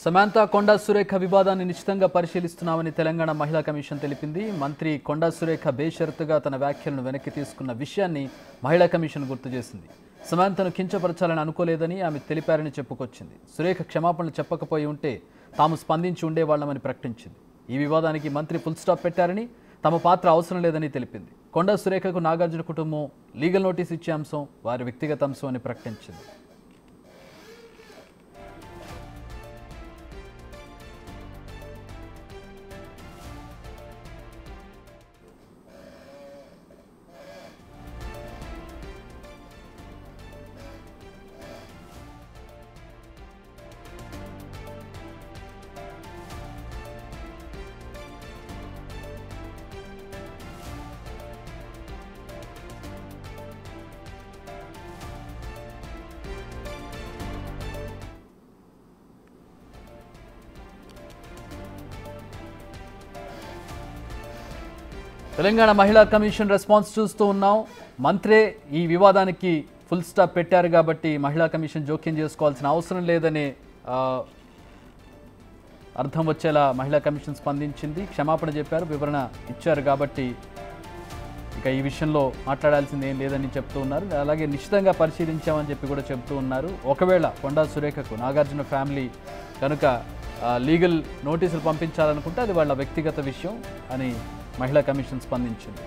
సమంత కొండా సురేఖ వివాదాన్ని నిశ్చితంగా పరిశీలిస్తున్నామని తెలంగాణ మహిళా కమిషన్ తెలిపింది. మంత్రి కొండా సురేఖ బేషరతుగా తన వ్యాఖ్యలను వెనక్కి తీసుకున్న విషయాన్ని మహిళా కమిషన్ గుర్తు చేసింది. సమంతను కించపరచాలని అనుకోలేదని ఆమె తెలిపారని చెప్పుకొచ్చింది. సురేఖ క్షమాపణలు చెప్పకపోయి ఉంటే తాము స్పందించి ఉండేవాళ్లమని ప్రకటించింది. ఈ వివాదానికి మంత్రి ఫుల్ స్టాప్ పెట్టారని, తమ పాత్ర అవసరం లేదని తెలిపింది. కొండా సురేఖకు నాగార్జున కుటుంబం లీగల్ నోటీస్ ఇచ్చే అంశం వారి వ్యక్తిగత అంశం అని ప్రకటించింది. తెలంగాణ మహిళా కమిషన్ రెస్పాన్స్ చూస్తూ ఉన్నాం. మంత్రే ఈ వివాదానికి ఫుల్ స్టాప్ పెట్టారు కాబట్టి మహిళా కమిషన్ జోక్యం చేసుకోవాల్సిన అవసరం లేదనే అర్థం వచ్చేలా మహిళా కమిషన్ స్పందించింది. క్షమాపణ చెప్పారు, వివరణ ఇచ్చారు కాబట్టి ఇక ఈ విషయంలో మాట్లాడాల్సింది ఏం లేదని చెప్తూ ఉన్నారు. అలాగే నిశ్చితంగా పరిశీలించామని చెప్పి కూడా చెప్తూ ఉన్నారు. ఒకవేళ కొండా సురేఖకు నాగార్జున ఫ్యామిలీ కనుక లీగల్ నోటీసులు పంపించాలనుకుంటే అది వాళ్ళ వ్యక్తిగత విషయం అని మహిళా కమిషన్ స్పందించింది.